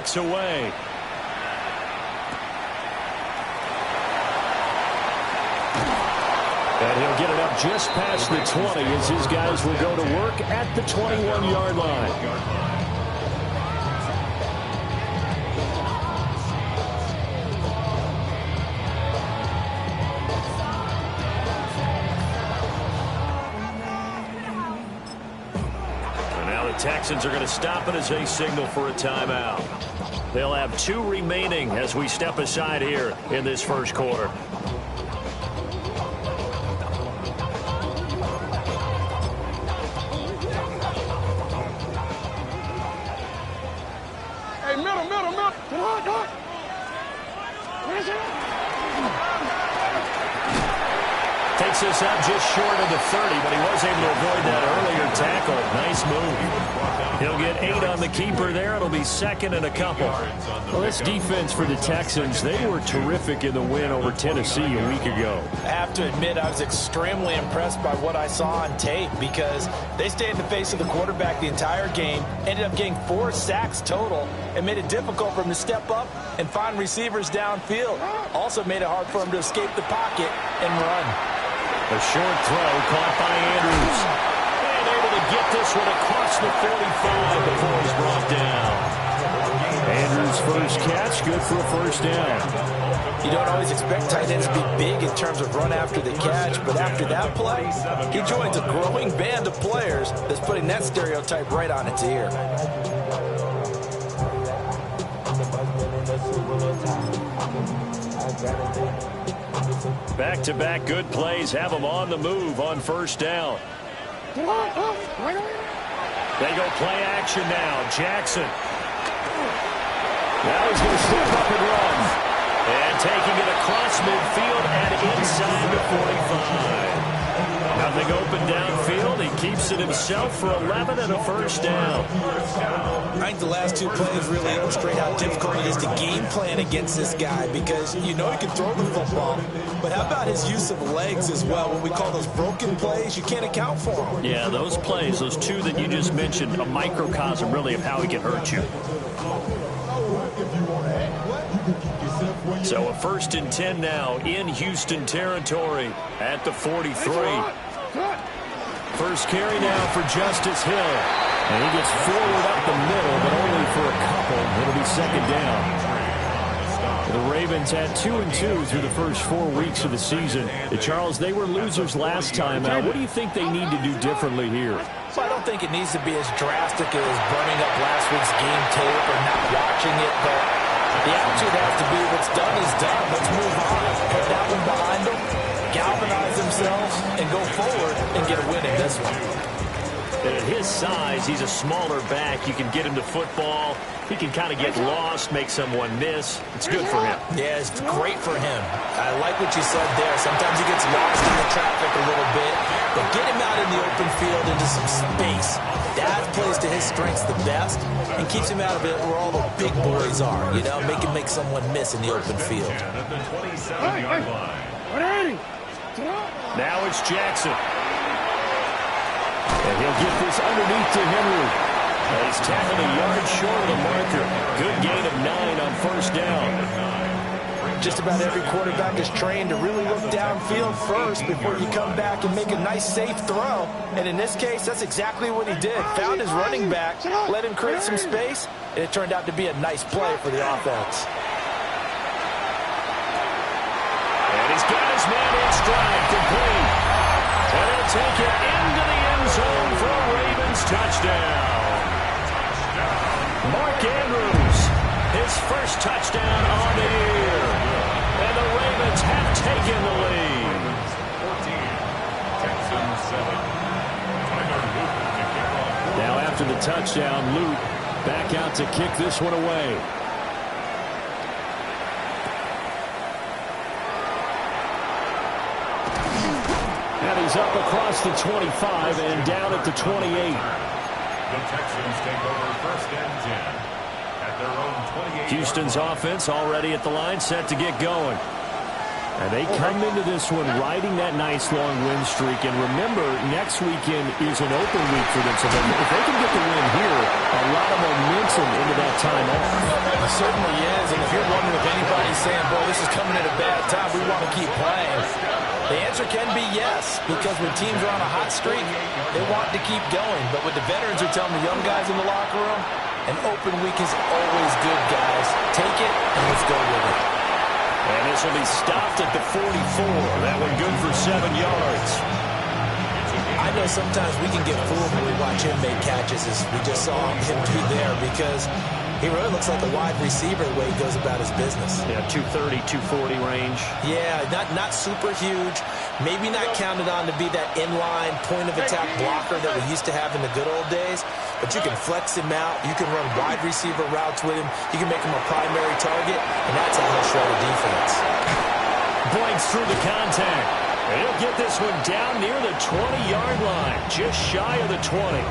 kicks away. And he'll get it up just past the 20 as his guys will go to work at the 21-yard line. Texans are going to stop it as they signal for a timeout. They'll have 2 remaining as we step aside here in this first quarter. Hey, middle. Come on. Takes this up just short of the 30, but he was able to avoid that earlier tackle. Nice move. He'll get 8 on the keeper there. It'll be second and a couple. Well, this defense for the Texans, they were terrific in the win over Tennessee a week ago. I have to admit, I was extremely impressed by what I saw on tape because they stayed in the face of the quarterback the entire game, ended up getting 4 sacks total, and made it difficult for him to step up and find receivers downfield. Also made it hard for him to escape the pocket and run. A short throw caught by Andrews. And able to get this one across the 45 before he's brought down. Andrews' first catch, good for a first down. You don't always expect tight ends to be big in terms of run after the catch, but after that play, he joins a growing band of players that's putting that stereotype right on its ear. Back-to-back good plays have them on the move on first down. They go play action now. Jackson. Now he's going to step up and run. And taking it across midfield and inside the 45. Nothing open downfield. He keeps it himself for 11 and a first down. I think the last 2 plays really illustrate how difficult it is to game plan against this guy because you know he can throw the football, but how about his use of legs as well? When we call those broken plays, you can't account for them. Yeah, those plays, those 2 that you just mentioned, a microcosm really of how he can hurt you. So a 1st and 10 now in Houston territory at the 43. First carry now for Justice Hill. And he gets forward up the middle, but only for a couple. It'll be second down. The Ravens had 2-2 through the first 4 weeks of the season. Charles, they were losers last time out. What do you think they need to do differently here? Well, I don't think it needs to be as drastic as burning up last week's game tape or not watching it, but the attitude has to be what's done is done. Let's move on. Put that one behind them, galvanize themselves, and go forward and get a win in this one. And at his size, he's a smaller back. You can get him to football. He can kind of get lost, make someone miss. It's good for him. Yeah, it's great for him. I like what you said there. Sometimes he gets lost in the traffic a little bit, but get him out in the open field into some space. That plays to his strengths the best and keeps him out of it where all the big boys are, you know, make someone miss in the open field. Now it's Jackson. And he'll get this underneath to Henry. And he's tackled a yard short of the marker. Good gain of 9 on first down. Just about every quarterback is trained to really look downfield first before you come back and make a nice, safe throw. And in this case, that's exactly what he did. Found his running back, let him create some space, and it turned out to be a nice play for the offense. And he's got his man in stride, complete. And he'll take it into the end zone for a Ravens touchdown. Mark Andrews, his first touchdown on the year. And the Ravens have taken the lead. 14-7. Now after the touchdown, Luke back out to kick this one away. And he's up across the 25 and down at the 28. The Texans take over 1st and 10 at their own 28. Houston's offense already at the line, set to get going. And they come into this one riding that nice long win streak. And remember, next weekend is an open week for them. So if they can get the win here, a lot of momentum into that time off. It certainly is, and if you're wondering if anybody's saying, boy, this is coming at a bad time, we want to keep playing, the answer can be yes, because when teams are on a hot streak, they want to keep going. But what the veterans are telling the young guys in the locker room, an open week is always good, guys. Take it, and let's go with it. And this will be stopped at the 44. That one good for 7 yards. I know sometimes we can get fooled when we watch him make catches, as we just saw him do there, because he really looks like a wide receiver the way he goes about his business. Yeah, 230, 240 range. Yeah, not super huge. Maybe not counted on to be that inline point-of-attack blocker that we used to have in the good old days. But you can flex him out. You can run wide receiver routes with him. You can make him a primary target, and that's how he'll shred a defense. Blanks through the contact. And he'll get this one down near the 20-yard line, just shy of the 20.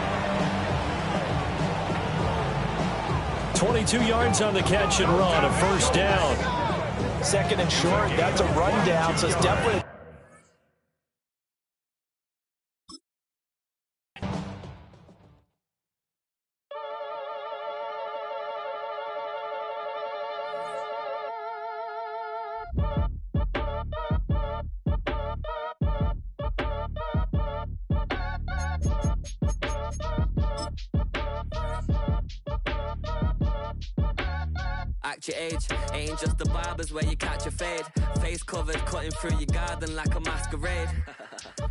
22 yards on the catch and run, a first down. Second and short, that's a rundown, so it's definitely... Act your age, ain't just the barbers where you catch a fade. Face covered, cutting through your garden like a masquerade.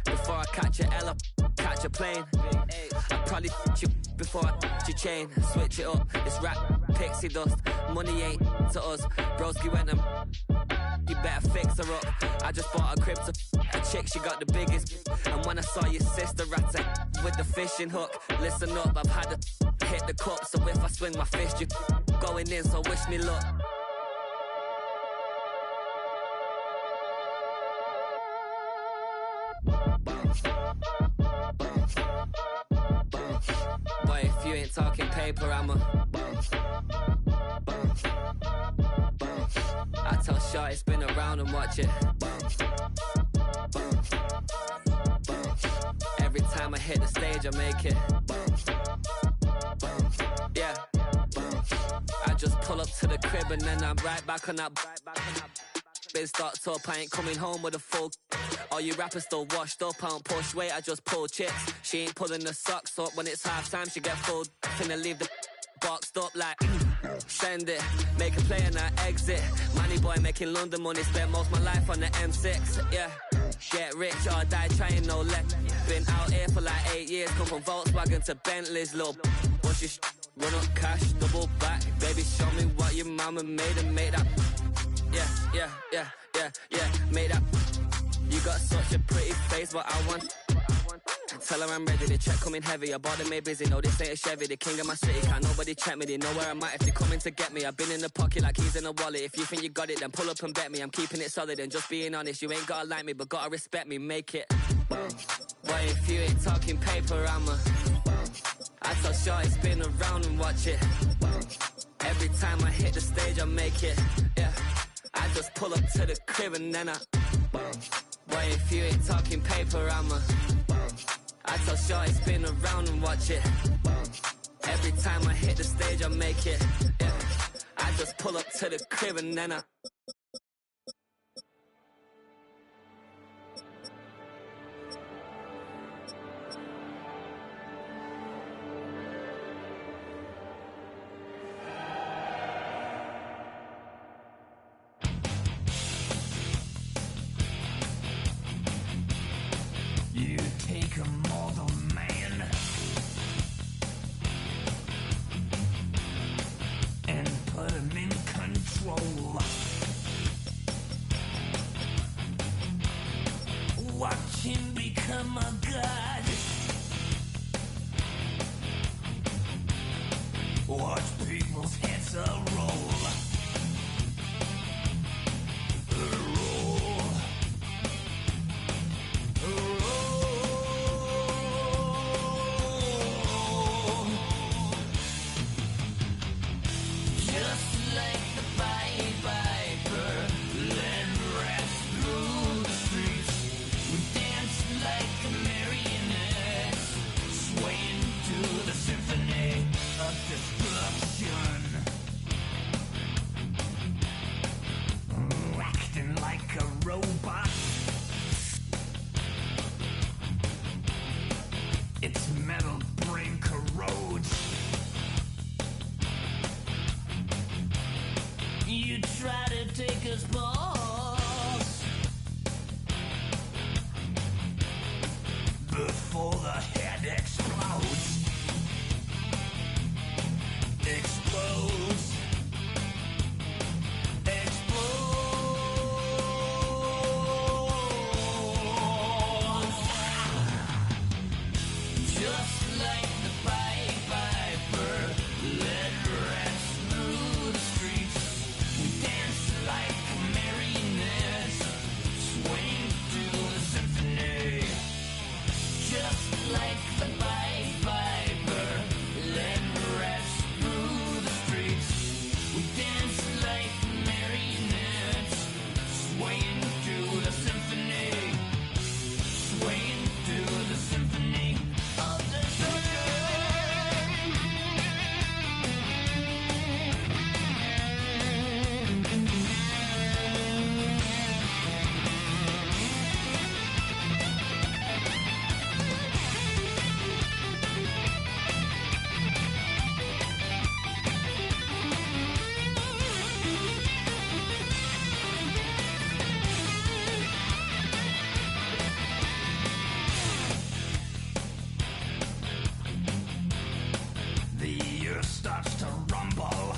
Before I catch a L, catch a plane. I probably you before I your chain. Switch it up, it's rap, pixie dust. Money ain't to us. Broski went and you better fix her up. I just bought a crib to a chick, she got the biggest. And when I saw your sister at with the fishing hook, listen up, I've had to hit the cup. So if I swing my fist, you going in, so wish me luck. Boy, if you ain't talking paper, I'm a I tell Shorty spin around and watch it. Every time I hit the stage, I make it. Yeah. I just pull up to the crib and then I'm right back on that. Been stocked up, I ain't coming home with a full. All you rappers still washed up, I don't push weight, I just pull chips. She ain't pulling the socks up when it's half time, she get full. Finna leave the boxed up like send it, make a play and I exit. Money boy making London money, spent most of my life on the M6. Yeah, get rich or die trying, no let. Been out here for like 8 years, come from Volkswagen to Bentley's, little. Once you run up cash, double back, baby show me what your mama made and make that. Yeah, make that. You got such a pretty face, but I want. Tell her I'm ready, the check coming heavy. I bought them made busy, no this ain't a Chevy. The king of my city, can't nobody check me. They know where I'm at if they coming to get me. I've been in the pocket like he's in a wallet. If you think you got it, then pull up and bet me. I'm keeping it solid and just being honest. You ain't gotta like me, but gotta respect me, make it. Boy, if you ain't talking paper, I'm a I tell Shorty spin around and watch it. Every time I hit the stage, I make it. Yeah, I just pull up to the crib and then I boy, if you ain't talking paper, I'm a I tell Shorty spin around and watch it. Every time I hit the stage, I make it. Yeah, I just pull up to the crib and then I You take a mortal man and put him in control. Watch him become a god. Watch people's heads roll. Like a Marion try to take us balls before the head explodes. Explodes. Just like the Pied Piper, led rats through the streets. We dance like marionettes, swing to the symphony. Just like the Pied Piper, led rats through the streets. We dance like marionettes, swaying to the symphony. Swaying to the symphony of destruction. The earth starts to rumble.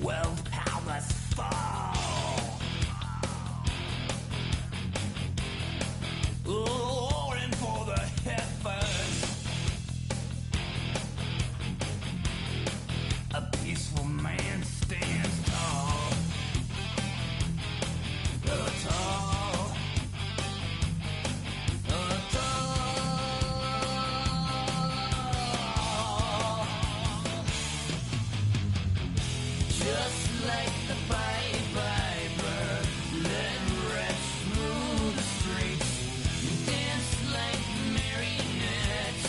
World powers fall. Roaring for the heavens. A peaceful man stands tall. Tall. Just like the Pied Piper, led rats through the streets. You dance like marionettes,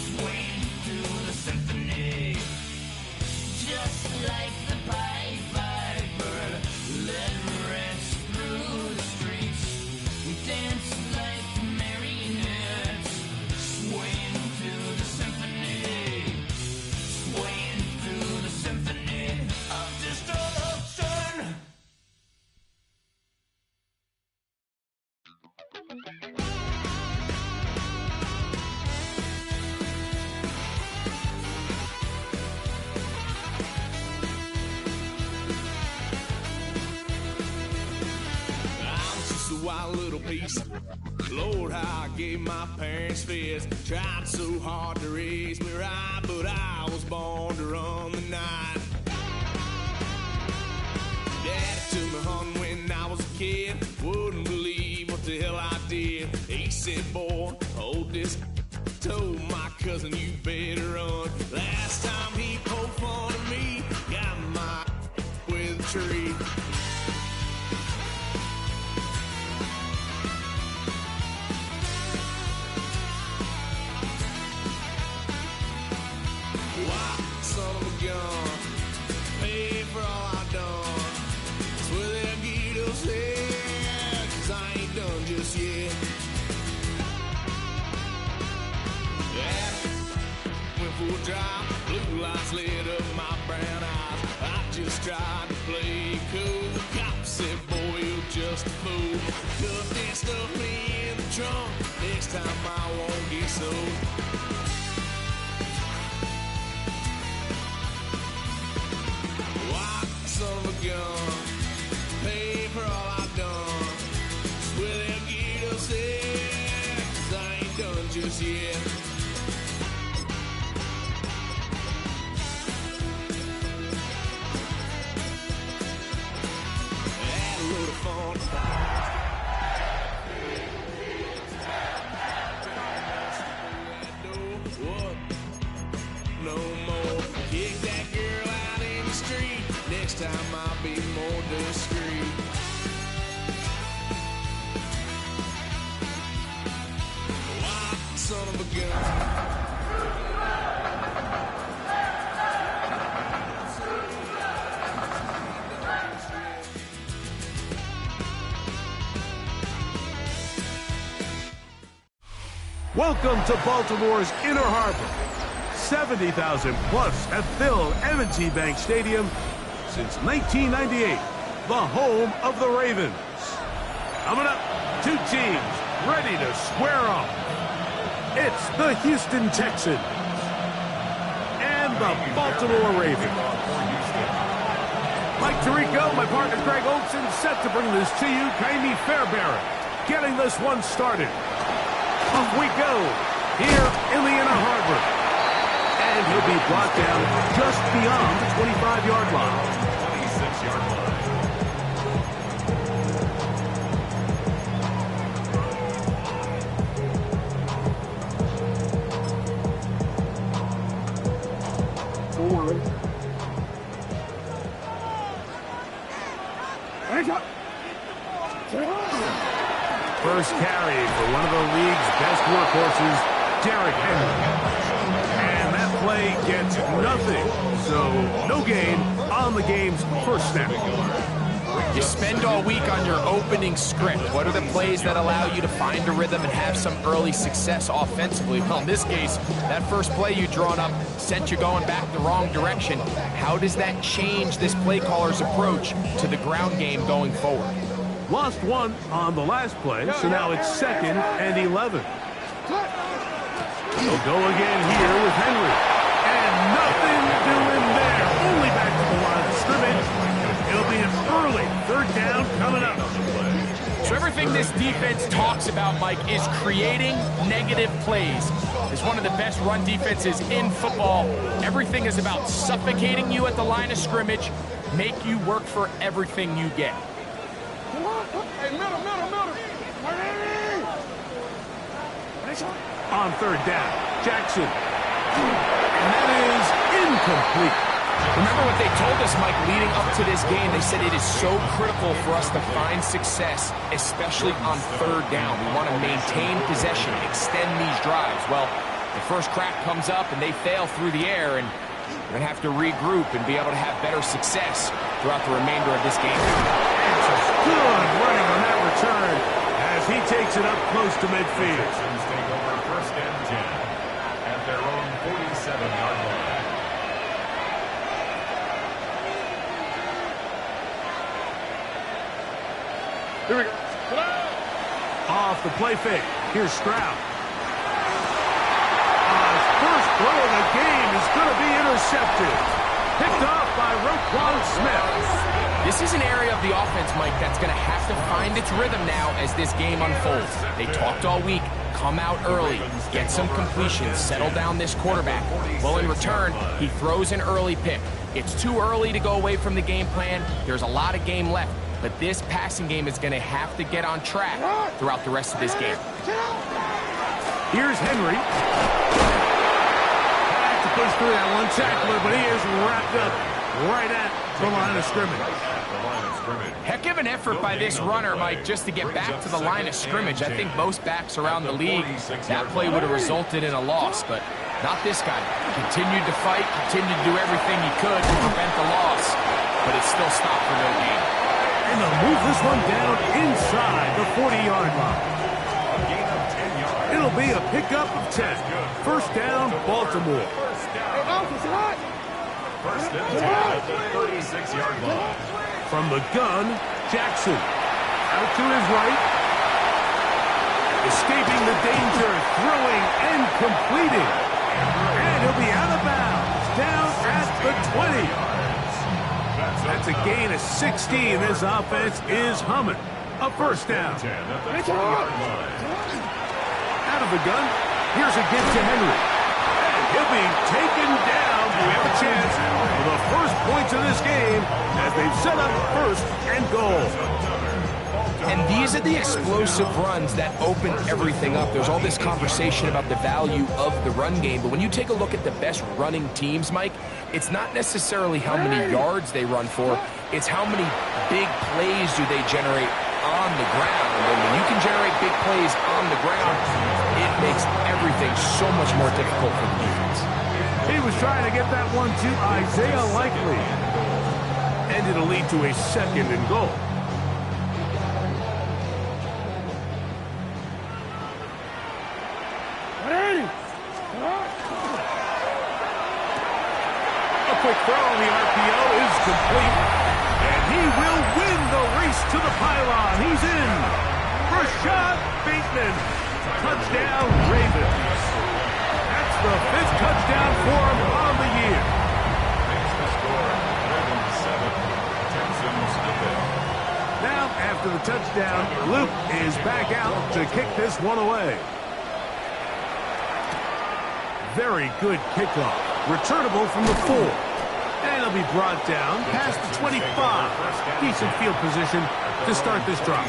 swaying to the symphony. Just like the Pied Piper, led rats through the streets. We dance like marionettes, swaying to the symphony. Swaying through the symphony of destruction. I was just a wild little piece. Lord, how I gave my parents fits. Tried so hard to raise me right, but I was born to run the night. Daddy took me hunting when I was a kid. Wouldn't believe what the hell I did. He said, boy, hold this. Told my cousin, you better run. Last time he poked fun at me, got my with a tree. Why, son of a gun, pay for all I done. Swear they'll get us here, 'cause I ain't done just yet. Yeah, went for a drive, blue lights lit up my brown eyes. I just tried to play cool. Cop said, boy, you're just a fool. Cuffed and stuffed me in the trunk. Next time I won't get sold. Why, son of a gun, pay for all I done. Swear they'll get us there, 'cause I ain't done just yet. Had a load of fun. What? No more. Kick that girl out in the street. Next time I'll be more discreet. Why, son of a gun? Welcome to Baltimore's Inner Harbor. 70,000 plus have filled M&T Bank Stadium since 1998, the home of the Ravens. Coming up, two teams ready to square off. It's the Houston Texans and the Baltimore Ravens. Mike Tirico, my partner Greg Olson, set to bring this to you. Kaimi Fairbairn getting this one started. Off we go here in the Inner Harbor. And he'll be brought down just beyond the 25-yard line. 26-yard line. First carry for one of the league's best workhorses, Derrick Henry. And that play gets nothing, so no gain on the game's first snap. You spend all week on your opening script. What are the plays that allow you to find a rhythm and have some early success offensively? Well, in this case, that first play you drawn up sent you going back the wrong direction. How does that change this play caller's approach to the ground game going forward? Lost one on the last play, so now it's 2nd and 11. He'll go again here with Henry. And nothing doing there. Only back to the line of scrimmage. It'll be an early 3rd down coming up. So everything this defense talks about, Mike, is creating negative plays. It's one of the best run defenses in football. Everything is about suffocating you at the line of scrimmage, make you work for everything you get. Hey, middle. On 3rd down, Jackson. And that is incomplete. Remember what they told us, Mike, leading up to this game. They said it is so critical for us to find success, especially on 3rd down. We want to maintain possession, extend these drives. Well, the first crack comes up and they fail through the air, and we're going to have to regroup and be able to have better success throughout the remainder of this game. Good running on that return as he takes it up close to midfield. Texans take over 1st and 10 at their own 47-yard line. Here we go. Off the play fake. Here's Stroud. His first throw of the game is going to be intercepted. Picked off by Roquan Smith. This is an area of the offense, Mike, that's going to have to find its rhythm now as this game unfolds. They talked all week, come out early, get some completions, settle down this quarterback. Well, in return, he throws an early pick. It's too early to go away from the game plan. There's a lot of game left, but this passing game is going to have to get on track throughout the rest of this game. Here's Henry. Had to push through that one tackler, but he is wrapped up right at the line of scrimmage. Heck of an effort by this runner, Mike, just to get back to the line of scrimmage. I think most backs around the league, that play would have resulted in a loss, but not this guy. Continued to fight, continued to do everything he could to prevent the loss, but it still stopped for no gain. And they'll move this one down inside the 40-yard line. It'll be a pickup of 10. 1st down, Baltimore. First and 10 at the 36-yard line. From the gun, Jackson. Out to his right. Escaping the danger, throwing and completing. And he'll be out of bounds, down at the 20. That's a gain of 16. This offense is humming. A 1st down. 10 at the 20-yard line. Out of the gun, here's a give to Henry. And he'll be taken down. We have a chance for the first points of this game as they've set up 1st and goal. And these are the explosive runs that open everything up. There's all this conversation about the value of the run game, but when you take a look at the best running teams, Mike, it's not necessarily how many yards they run for, it's how many big plays do they generate on the ground. And when you can generate big plays on the ground, it makes everything so much more difficult for the defense. He was trying to get that one to Isaiah Likely. And it'll lead to a 2nd and goal. quick throw on the RPO is complete. And he will win the race to the pylon. He's in. Rashad Bateman. Touchdown, Ravens. That's the 5th touchdown for him on the year. Makes the score Ravens 7, Texans nothing. Now, after the touchdown, Luke is back out to kick this one away. Very good kickoff. Returnable from the 4. And it'll be brought down past the 25. Decent field position to start this drive.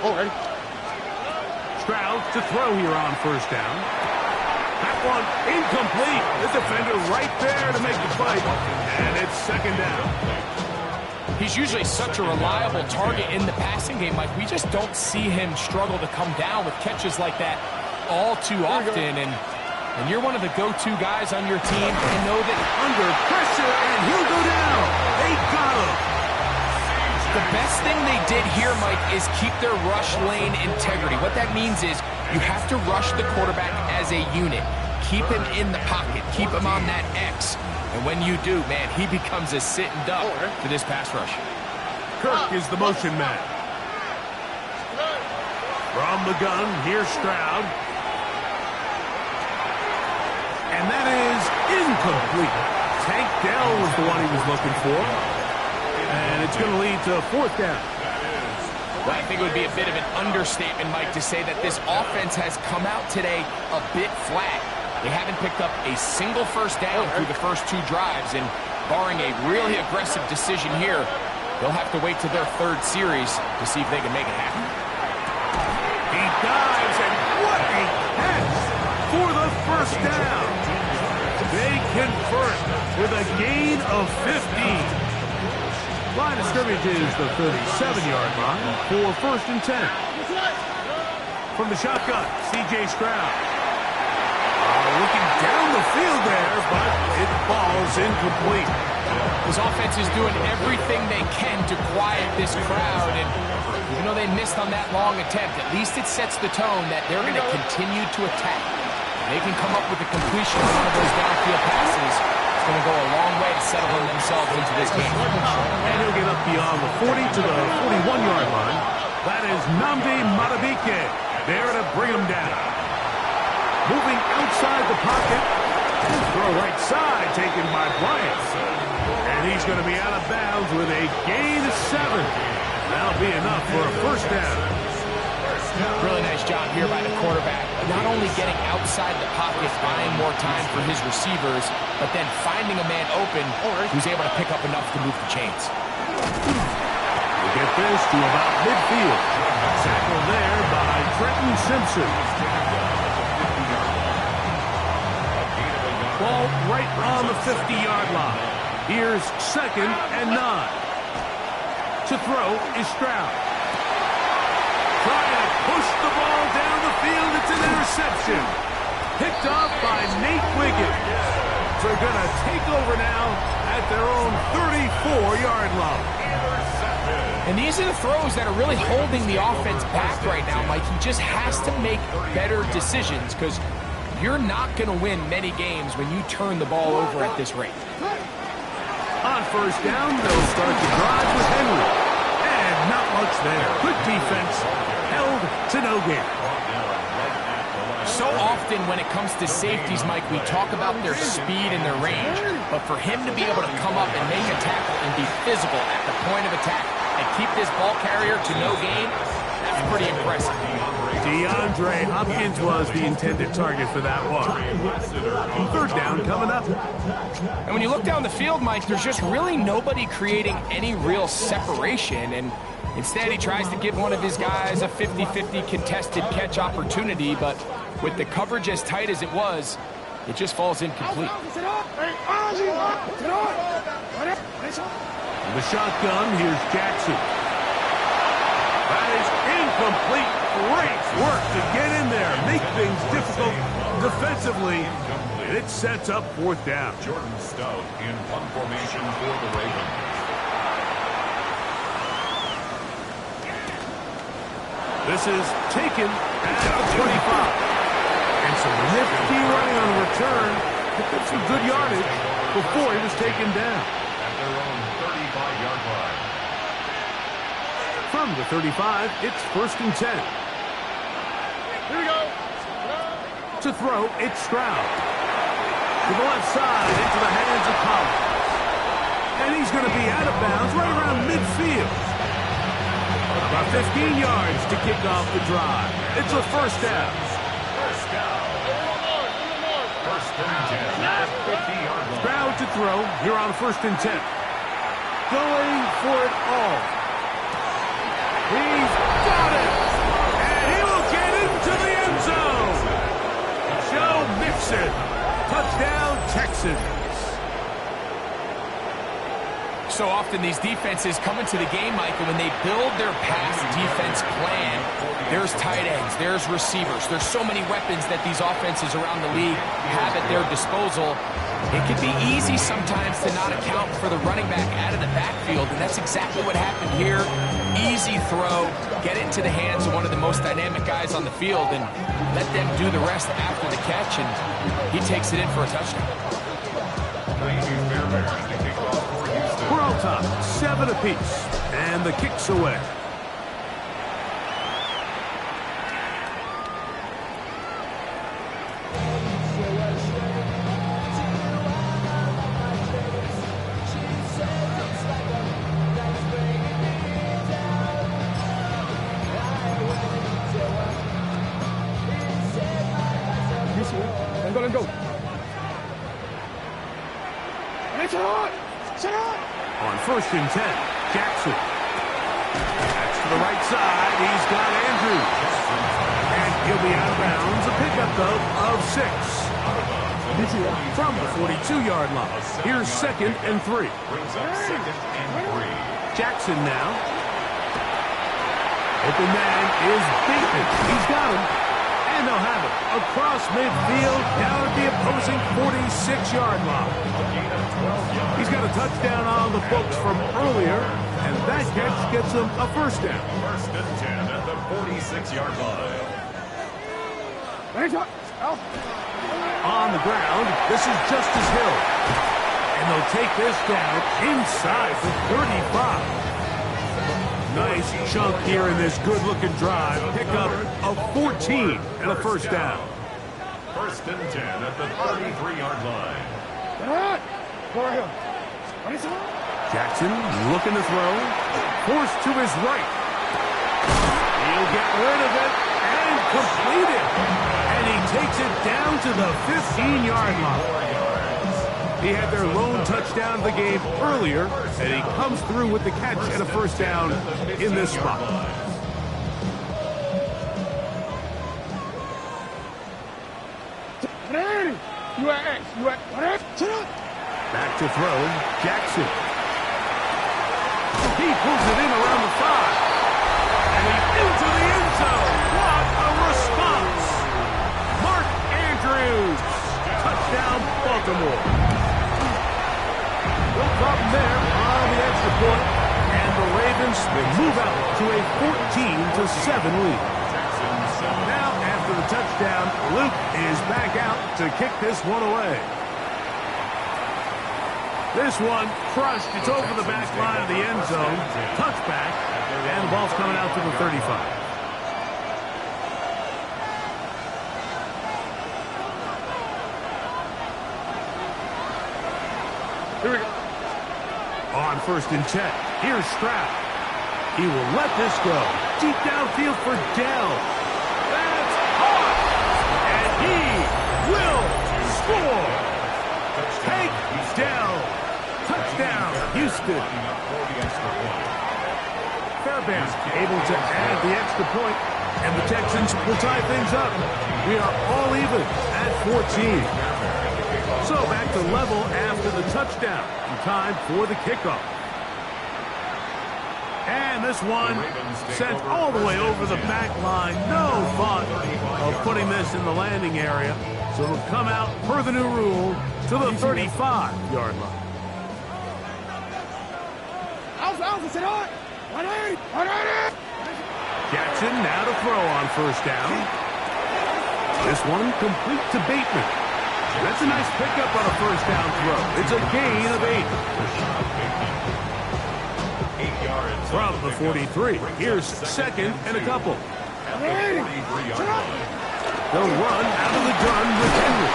All right. Stroud to throw here on first down. That one incomplete. The defender right there to make the fight. And it's second down. He's usually such a reliable target in the passing game. Like, we just don't see him struggle to come down with catches like that all too often. And you're one of the go-to guys on your team and know that under pressure, and he'll go down. They got him. The best thing they did here, Mike, is keep their rush lane integrity. What that means is you have to rush the quarterback as a unit. Keep him in the pocket. Keep him on that X. And when you do, man, he becomes a sitting duck for this pass rush. Kirk is the motion man. From the gun, here's Stroud. And that is incomplete. Tank Dell was the one he was looking for. And it's going to lead to 4th down. Well, I think it would be a bit of an understatement, Mike, to say that this offense has come out today a bit flat. They haven't picked up a single first down through the first 2 drives, and barring a really aggressive decision here, they'll have to wait to their 3rd series to see if they can make it happen. He dives, and what a catch for the first down. They convert with a gain of 15. Line of scrimmage is the 37-yard line for 1st and 10. From the shotgun, C.J. Stroud. Looking down the field there, but it falls incomplete. This offense is doing everything they can to quiet this crowd, and even though they missed on that long attempt, at least it sets the tone that they're going to continue to attack. They can come up with a completion of one of those downfield passes. It's going to go a long way to settling themselves into this game. And he'll get up beyond the 40 to the 41-yard line. That is Nnamdi Madubuike there to bring him down. Moving outside the pocket. Throw right side taken by Bryant. And he's going to be out of bounds with a gain of 7. That'll be enough for a first down. Really nice job here by the quarterback. Not only getting outside the pocket, buying more time for his receivers, but then finding a man open who's able to pick up enough to move the chains. We get this to about midfield. Tackled there by Trenton Simpson. Ball right on the 50-yard line. Here's 2nd and 9. To throw is Stroud. Trying to push the ball down the field. It's an interception. Picked off by Nate Wiggins. They're going to take over now at their own 34-yard line. And these are the throws that are really holding the offense back right now, Mike. He just has to make better decisions because you're not going to win many games when you turn the ball over at this rate. On first down, they'll start the drive with Henry. And not much there. Good defense. Held to no gain. So often when it comes to safeties, Mike, we talk about their speed and their range. But for him to be able to come up and make a tackle and be physical at the point of attack and keep this ball carrier to no gain, that's pretty impressive. DeAndre Hopkins was the intended target for that one. 3rd down coming up. And when you look down the field, Mike, there's just really nobody creating any real separation. And instead, he tries to give one of his guys a 50-50 contested catch opportunity. But with the coverage as tight as it was, it just falls incomplete. In the shotgun, here's Jackson. That is incomplete. Great work to get in there. Make things difficult defensively. And it sets up 4th down. Jordan Stout in punt formation for the Ravens. This is taken at the 25. And some nifty running on the return. Picked up some good yardage before he was taken down. At their own 35-yard line. From the 35, it's 1st and 10. Here we go. To throw, it's Stroud. To the left side, into the hands of Collins. And he's going to be out of bounds right around midfield. About 15 yards to kick off the drive. It's a first down. First down. First and 10 at the 50-yard line. Stroud to throw here on 1st and 10. Going for it all. He's got it. And he will get into the end zone. Joe Mixon. Touchdown, Texans. So often these defenses come into the game, Mike, and when they build their pass defense plan, there's tight ends, there's receivers. There's so many weapons that these offenses around the league have at their disposal. It can be easy sometimes to not account for the running back out of the backfield, and that's exactly what happened here. Easy throw, get it into the hands of one of the most dynamic guys on the field, and let them do the rest after the catch, and he takes it in for a touchdown. We're on top, 7 apiece, and the kick's away. Let go. On 1st and 10, Jackson. That's to the right side. He's got Andrews. And he'll be out of bounds. A pickup, though, of 6. From the 42-yard line. Here's 2nd and 3. Jackson now. Open man is Bateman. He's got him. And they'll have it across midfield down at the opposing 46-yard line. He's got a touchdown on the books from earlier, and that catch gets him a first down. 1st and 10 at the 46-yard line. On the ground, this is Justice Hill. And they'll take this down inside the 35. Nice chunk here in this good-looking drive. Pick up a 14 and a first down. 1st and 10 at the 33-yard line. Jackson looking to throw. Forced to his right. He'll get rid of it and complete it. And he takes it down to the 15-yard line. He had their lone touchdown of the game earlier, and he comes through with the catch and a first down in this spot. Back to throw, Jackson. He pulls it in around the 5. And he's into the end zone. What a response! Mark Andrews. Touchdown, Baltimore. No problem there on the extra point. And the Ravens will move out to a 14-7 lead. Now, after the touchdown, Luke is back out to kick this one away. This one crushed. It's over the back line of the end zone. Touchback. And the ball's coming out to the 35. Here we go. On 1st and 10, here's Stroud. He will let this go. Deep downfield for Dell. That's hot. And he will score. Take Dell. Touchdown, Houston. Fairbairn able to add the extra point, and the Texans will tie things up. We are all even at 14. So back to level after the touchdown. Time for the kickoff. And this one sent all the way over the back line. No thought of putting this in the landing area. So it'll come out per the new rule to the 35-yard line. Jackson now to throw on first down. This one complete to Bateman. That's a nice pickup on a first down throw. It's a gain of 8. 8 yards. From the 43, here's second and a couple. At the 43-yard line. They'll run out of the gun with Henry.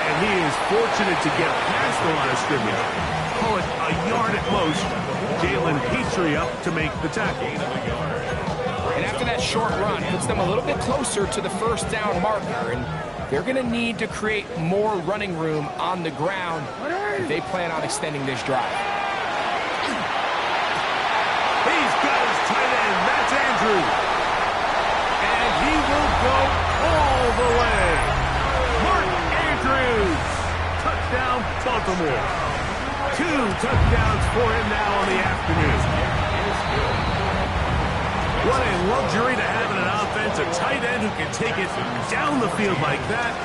And he is fortunate to get past the line of scrimmage. Call it a yard at most. Jalen Petrie up to make the tackle. And after that short run, puts them a little bit closer to the first down marker. And they're going to need to create more running room on the ground if they plan on extending this drive. He's got his tight end. That's Andrews. And he will go all the way. Mark Andrews. Touchdown, Baltimore. 2 touchdowns for him now on the afternoon. What a luxury to have in an offense, a tight end who can take it down the field like that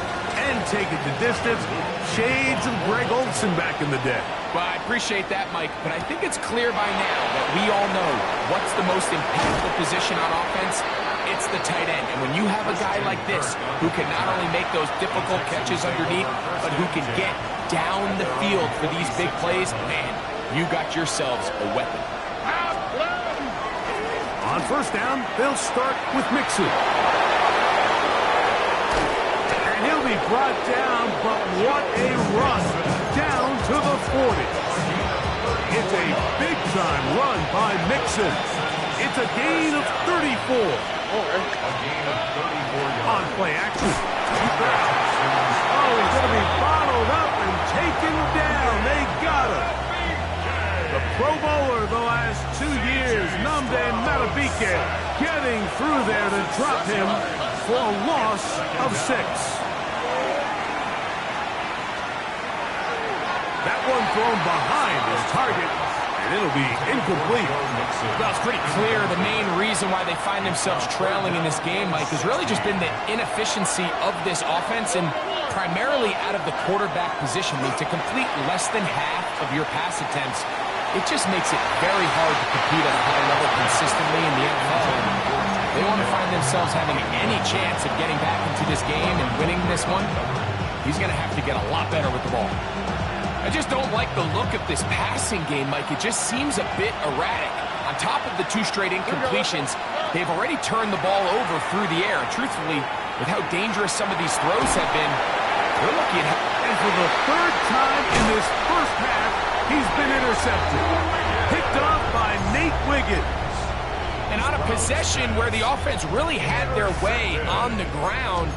and take it to distance. Shades of Greg Olsen back in the day. Well, I appreciate that, Mike, but I think it's clear by now that we all know what's the most impactful position on offense. It's the tight end. And when you have a guy like this who can not only make those difficult catches underneath, but who can get down the field for these big plays, man, you got yourselves a weapon. On first down, they'll start with Mixon. And he'll be brought down, but what a run down to the 40. It's a big-time run by Mixon. It's a gain of 34. A gain of 34 yards. On play action. Oh, he's going to be bottled up and taken down. They got him. The Pro Bowler the last 2 years, Nnamdi Madubuike, getting through there to drop him for a loss of 6. That one thrown behind his target, and it'll be incomplete. Well, it's pretty clear the main reason why they find themselves trailing in this game, Mike, has really just been the inefficiency of this offense and primarily out of the quarterback position. I mean, to complete less than half of your pass attempts, it just makes it very hard to compete at a high level consistently in the NFL. And they want to find themselves having any chance of getting back into this game and winning this one. He's going to have to get a lot better with the ball. I just don't like the look of this passing game, Mike. It just seems a bit erratic. On top of the 2 straight incompletions, they've already turned the ball over through the air. And truthfully, with how dangerous some of these throws have been, they're looking at... And for the 3rd time in this first half, he's been intercepted. Picked off by Nate Wiggins. And on a possession where the offense really had their way on the ground,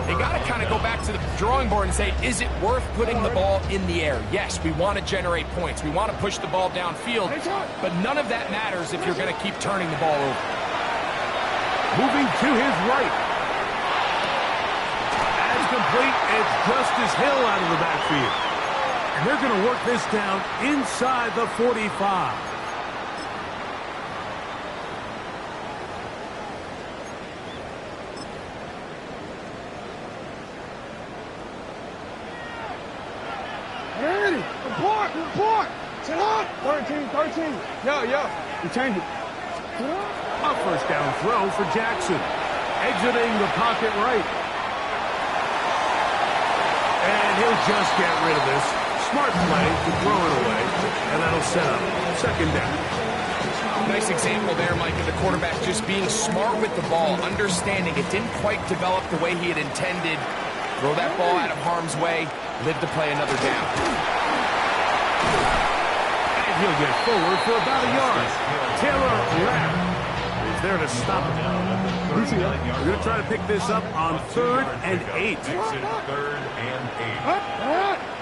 they got to kind of go back to the drawing board and say, is it worth putting the ball in the air? Yes, we want to generate points. We want to push the ball downfield, but none of that matters if you're going to keep turning the ball over. Moving to his right. As complete, it's Justice Hill out of the backfield. And they're going to work this down inside the 45. Ready. Report. Sit up. 13. Yeah. You change it. A first down throw for Jackson. Exiting the pocket right. And he'll just get rid of this. Smart play to throw it away. And that'll set up second down. Nice example there, Mike, of the quarterback just being smart with the ball, understanding it didn't quite develop the way he had intended. Throw that ball out of harm's way, live to play another down. And he'll get forward for about a yard. Taylor Rapp is there to stop him. We're going to try to pick this up on 3rd and 8. 3rd and 8.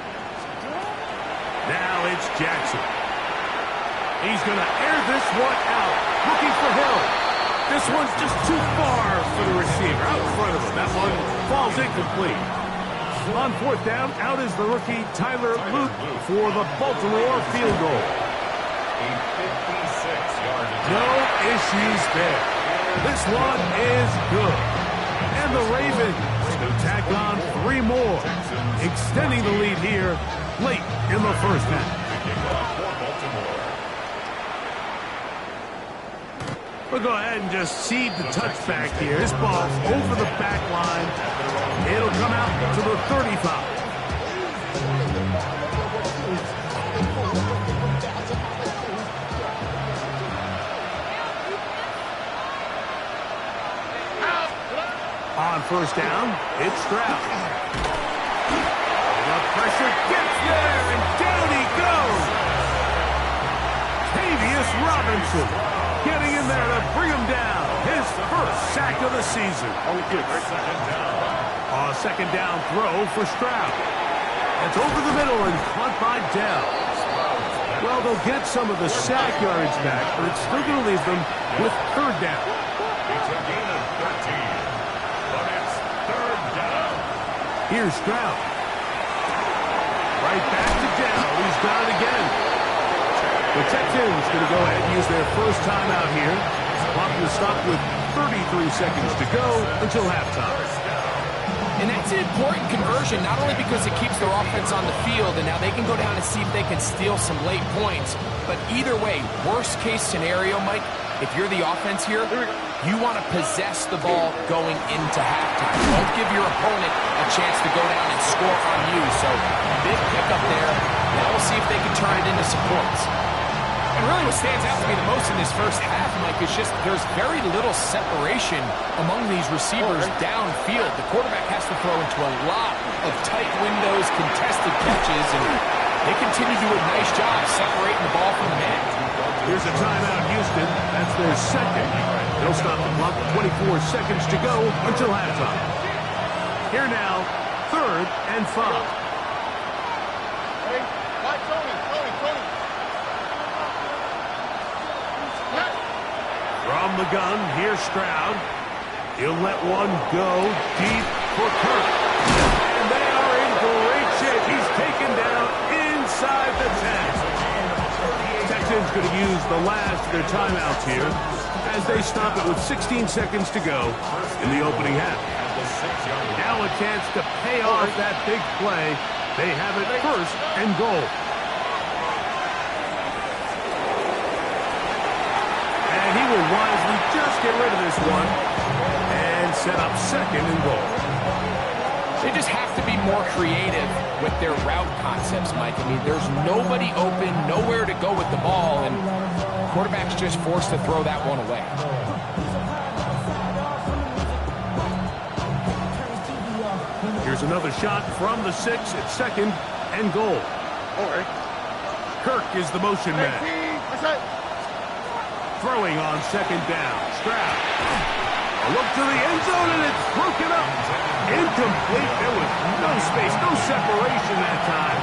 Now it's Jackson. He's going to air this one out. Looking for Hill. This one's just too far for the receiver. Out in front of him. That one falls incomplete. On 4th down, out is the rookie Tyler Luke for the Baltimore field goal. A 56-yard attempt. No issues there. This one is good. And the Ravens will tack on 3 more, extending the lead here late in the first half. We'll go ahead and just cede the touchback here. This ball over the back line. It'll come out to the 35. On first down, it's Stroud. The pressure gets there, and down he goes. Tavius Robinson getting in there to bring him down. His first sack of the season. A second down throw for Stroud. It's over the middle and caught by Downs. Well, they'll get some of the sack yards back, but it's still going to leave them with third down. It's a gain of 13. But it's third down. Here's Stroud. Right back to Downs. He's got it again. The Texans going to go ahead and use their first timeout here. Clock will stop with 33 seconds to go until halftime. And that's an important conversion, not only because it keeps their offense on the field, and now they can go down and see if they can steal some late points. But either way, worst case scenario, Mike, if you're the offense here, you want to possess the ball going into halftime. Don't give your opponent a chance to go down and score on you. So big pickup there. Now we'll see if they can turn it into some points. And really what stands out to me the most in this first half, Mike, is just there's very little separation among these receivers downfield. The quarterback has to throw into a lot of tight windows, contested catches, and they continue to do a nice job separating the ball from the man. Here's a timeout, Houston. That's their second. They'll stop the clock with 24 seconds to go until halftime. Here now, 3rd and 5. From the gun, here's Stroud. He'll let one go deep for Kirk. And they are in great shape. He's taken down inside the 10. Texans going to use the last of their timeouts here as they stop it with 16 seconds to go in the opening half. Now a chance to pay off that big play. They have it 1st and goal. And he will wisely just get rid of this one and set up 2nd and goal. They just have to be more creative with their route concepts, Mike. I mean, there's nobody open, nowhere to go with the ball, and the quarterback's just forced to throw that one away. Here's another shot from the 6 at 2nd and goal. Kirk is the motion man. Throwing on 2nd down. Stroud. A look to the end zone, and it's broken up. Incomplete. There was no space, no separation that time.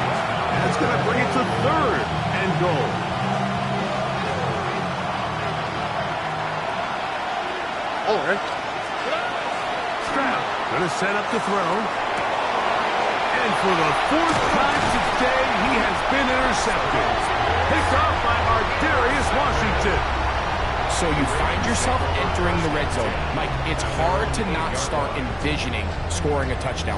That's going to bring it to 3rd and goal. Stroud going to set up the throw. And for the 4th time today, he has been intercepted. Picked off by Ardarius Washington. So you find yourself entering the red zone. Mike, it's hard to not start envisioning scoring a touchdown.